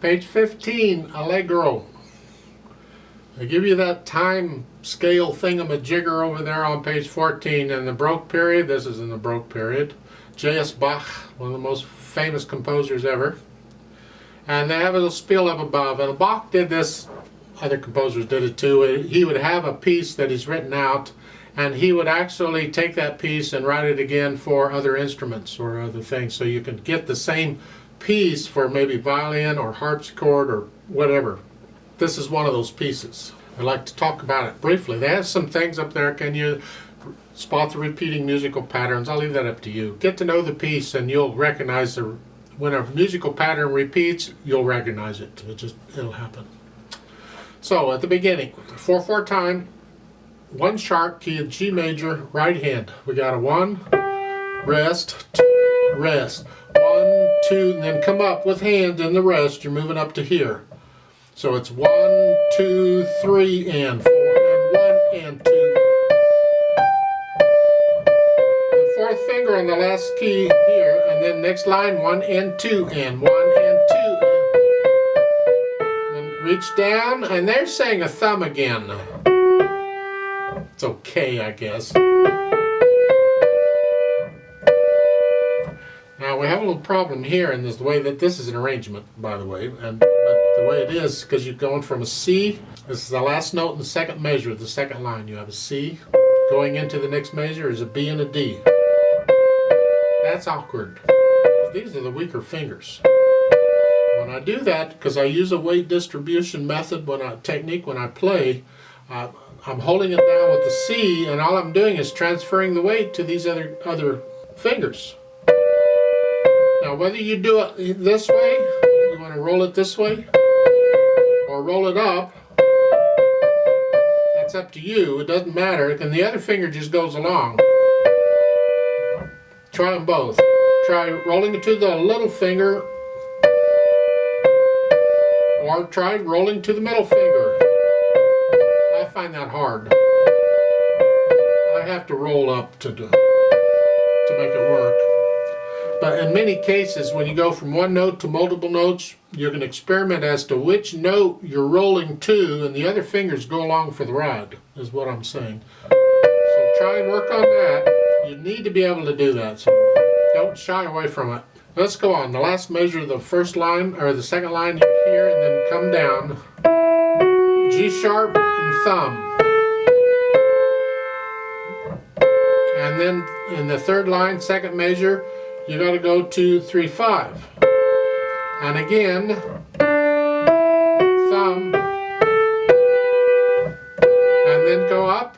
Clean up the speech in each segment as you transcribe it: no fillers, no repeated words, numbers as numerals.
Page 15, Allegro. I give you that time scale thingamajigger over there on page 14 in the Baroque period. This is in the Baroque period. J.S. Bach, one of the most famous composers ever. And they have a little spiel up above. And Bach did this, other composers did it too. He would have a piece that he's written out, and he would actually take that piece and write it again for other instruments or other things. So you can get the same piece for maybe violin or harpsichord or whatever. This is one of those pieces. I'd like to talk about it briefly. They have some things up there. Can you spot the repeating musical patterns? I'll leave that up to you. Get to know the piece and you'll recognize when a musical pattern repeats, you'll recognize it. It'll happen. So at the beginning, 4/4 time, 1 sharp key of G major, right hand. We got a 1, rest, 2, rest. 1, 2, and then come up with hand in the rest. You're moving up to here. So it's 1, 2, 3, and 4, and 1, and 2. The 4th finger on the last key here, and then next line 1 and 2, and 1 and 2. And then reach down, and they're saying a thumb again. It's okay, I guess. Now we have a little problem here in the way that this is an arrangement, by the way, but the way it is, because you're going from a C, this is the last note in the second measure, the second line. You have a C, going into the next measure is a B and a D. That's awkward, because these are the weaker fingers. When I do that, because I use a weight distribution method technique when I play, I'm holding it down with the C, and all I'm doing is transferring the weight to these other fingers. Now whether you do it this way, you want to roll it this way, or roll it up, that's up to you. It doesn't matter, and the other finger just goes along. Try them both. Try rolling it to the little finger, or try rolling to the middle finger. I find that hard. I have to roll up to make it work. But in many cases, when you go from one note to multiple notes, you can experiment as to which note you're rolling to, and the other fingers go along for the ride, is what I'm saying. So try and work on that. You need to be able to do that, so don't shy away from it. Let's go on. The last measure of the first line, or the second line, you're here, and then come down. G sharp and thumb. And then in the third line, second measure, you got to go to 3, 5. And again, thumb, and then go up,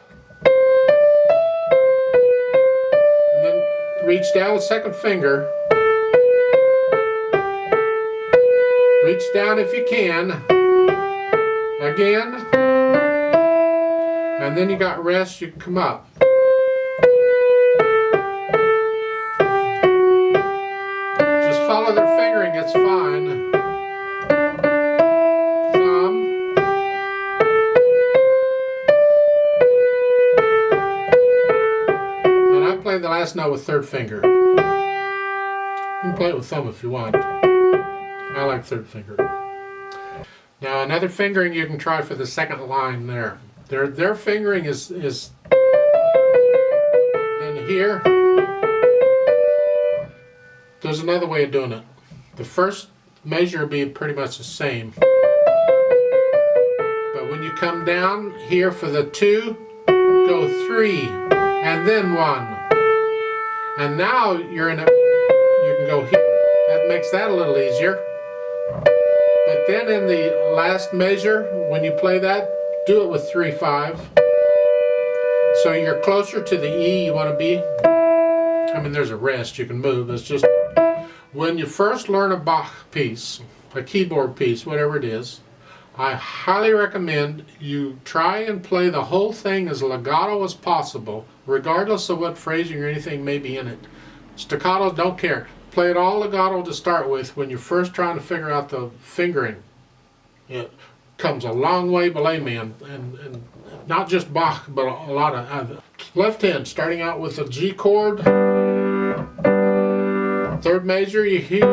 and then reach down with second finger. Reach down if you can. Again, and then you got rest, you can come up. Just follow their fingering, it's fine. Thumb. And I play the last note with third finger. You can play it with thumb if you want. I like third finger. Now another fingering you can try for the second line there. Their fingering is in here. There's another way of doing it. The first measure will be pretty much the same. But when you come down here for the 2, go 3, and then 1. And now you can go here. That makes that a little easier. But then in the last measure, when you play that, do it with 3, 5. So you're closer to the E you want to be. I mean, there's a rest, you can move. It's just, when you first learn a Bach piece, a keyboard piece, whatever it is, I highly recommend you try and play the whole thing as legato as possible, regardless of what phrasing or anything may be in it. Staccato, don't care. Play it all legato to start with when you're first trying to figure out the fingering. It comes a long way, believe me, and not just Bach, but a lot of other. Left hand, starting out with a G chord. Third measure, you hear.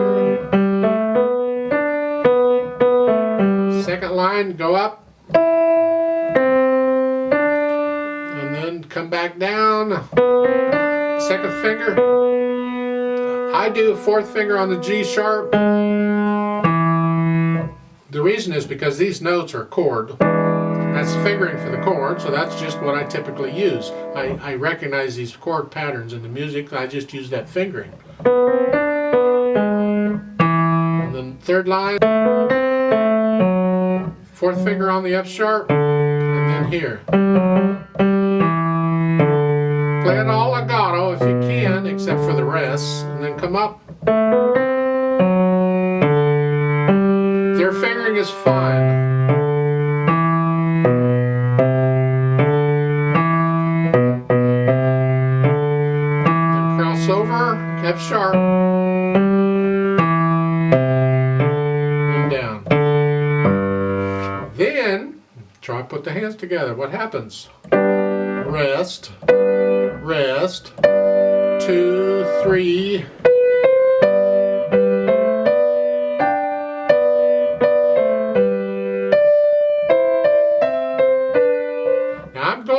second line, go up, and then come back down. Second finger. I do a fourth finger on the G sharp. The reason is because these notes are chord. That's fingering for the chord, so that's just what I typically use. I recognize these chord patterns in the music, I just use that fingering. And then third line, fourth finger on the F sharp, and then here. Play it all legato if you can, except for the rests, and then come up. Their fingering is fine. Then cross over, F sharp, and down. Then, try to put the hands together. What happens? Rest, rest, 2, 3.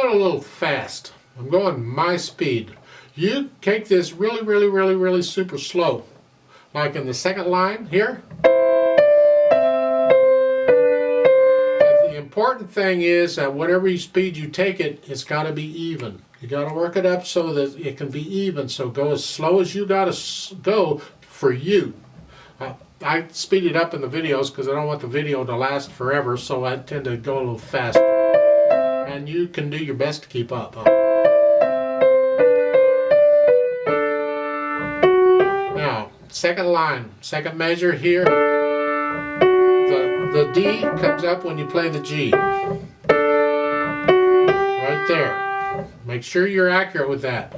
A little fast. I'm going my speed. You take this really super slow. Like in the second line here. And the important thing is that whatever speed you take it, it's got to be even. You got to work it up so that it can be even. So go as slow as you got to go for you. I speed it up in the videos because I don't want the video to last forever, so I tend to go a little faster. And you can do your best to keep up. Now, second line, second measure here. The D comes up when you play the G. Right there. Make sure you're accurate with that.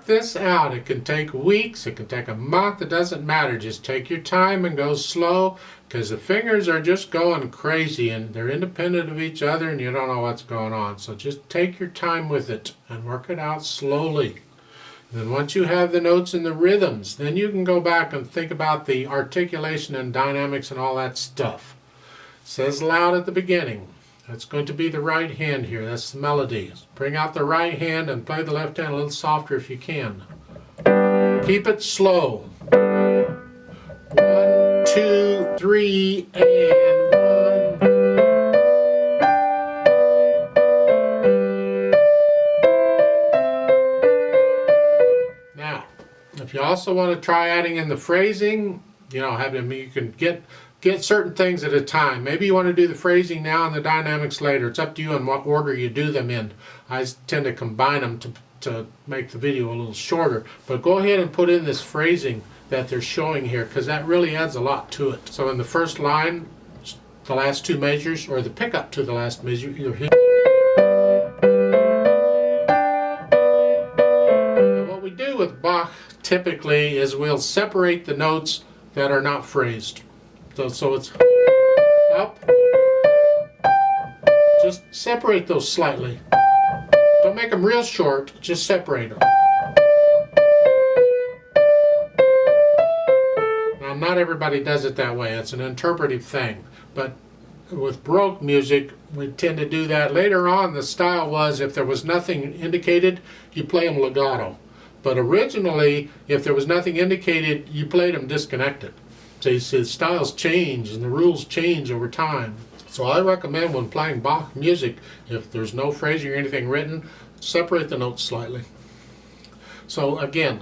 This out. It can take weeks, it can take a month, it doesn't matter. Just take your time and go slow, because the fingers are just going crazy and they're independent of each other and you don't know what's going on. So just take your time with it and work it out slowly. And then once you have the notes and the rhythms, then you can go back and think about the articulation and dynamics and all that stuff. It says loud at the beginning. That's going to be the right hand here. That's the melody. Bring out the right hand and play the left hand a little softer if you can. Keep it slow. 1, 2, 3, and 1. Now, if you also want to try adding in the phrasing, you can get certain things at a time. Maybe you want to do the phrasing now and the dynamics later. It's up to you in what order you do them in. I tend to combine them to make the video a little shorter. But go ahead and put in this phrasing that they're showing here, because that really adds a lot to it. So in the first line, the last two measures, or the pickup to the last measure, either here. And what we do with Bach typically is we'll separate the notes that are not phrased. So it's up. Just separate those slightly. Don't make them real short, just separate them. Now, not everybody does it that way. It's an interpretive thing. But with Baroque music, we tend to do that. Later on, the style was if there was nothing indicated, you play them legato. But originally, if there was nothing indicated, you played them disconnected. So you see, the styles change and the rules change over time. So I recommend when playing Bach music, if there's no phrasing or anything written, separate the notes slightly. So again,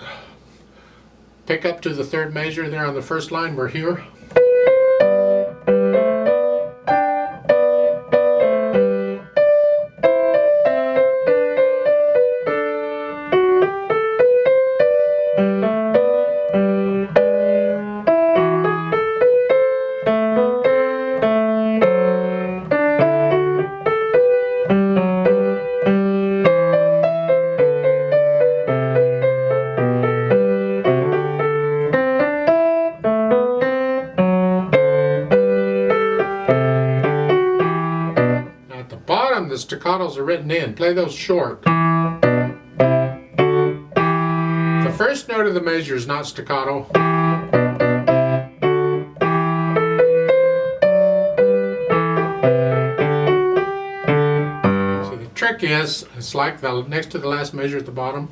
Pick up to the third measure there on the first line. We're here. The staccatos are written in. Play those short. The first note of the measure is not staccato. So the trick is, it's like the next to the last measure at the bottom.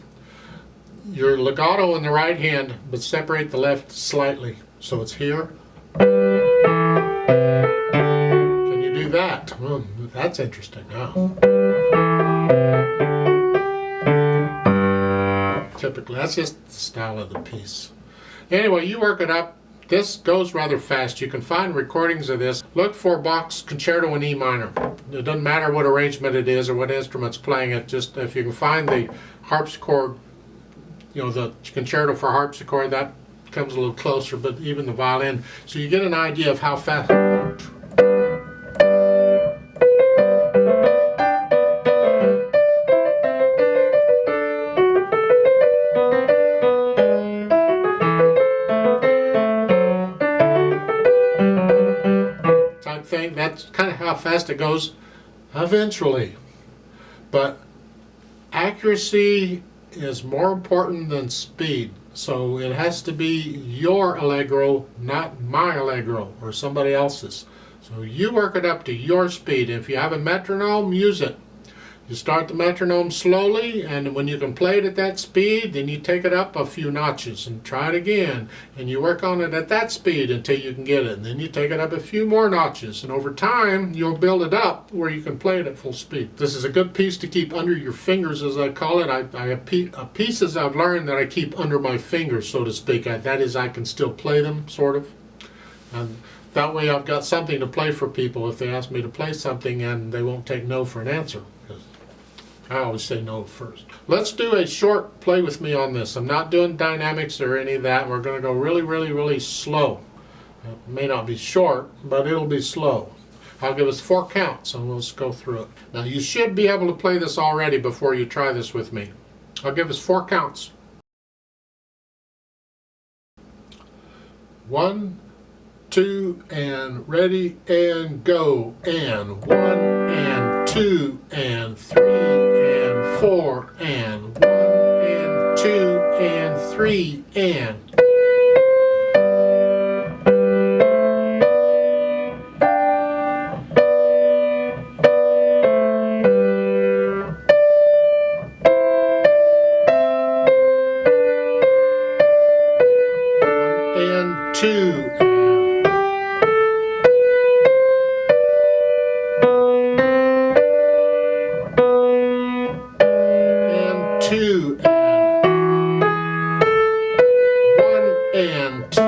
Your legato in the right hand, but separate the left slightly. So it's here. Can you do that? Well, that's interesting now. Typically, that's just the style of the piece. Anyway, you work it up. This goes rather fast. You can find recordings of this. Look for Bach's Concerto in E minor. It doesn't matter what arrangement it is or what instrument's playing it. Just if you can find the harpsichord, you know, the concerto for harpsichord, that comes a little closer, but even the violin. So you get an idea of how fast. Thing. That's kind of how fast it goes eventually. But accuracy is more important than speed. So it has to be your Allegro, not my Allegro or somebody else's. So you work it up to your speed. If you have a metronome, use it. You start the metronome slowly, and when you can play it at that speed, then you take it up a few notches and try it again. And you work on it at that speed until you can get it. And then you take it up a few more notches. And over time, you'll build it up where you can play it at full speed. This is a good piece to keep under your fingers, as I call it. I have pieces I've learned that I keep under my fingers, so to speak. That is, I can still play them, sort of. And that way I've got something to play for people if they ask me to play something and they won't take no for an answer. I always say no first. Let's do a short play with me on this. I'm not doing dynamics or any of that. We're going to go really, really, really slow. It may not be short, but it'll be slow. I'll give us 4 counts and we'll just go through it. Now you should be able to play this already before you try this with me. I'll give us 4 counts. 1, 2, and ready, and go. And 1, and 2, and 3, and 4, and 1, and 2, and 3, and. And 2, and 2, and 1, and 2.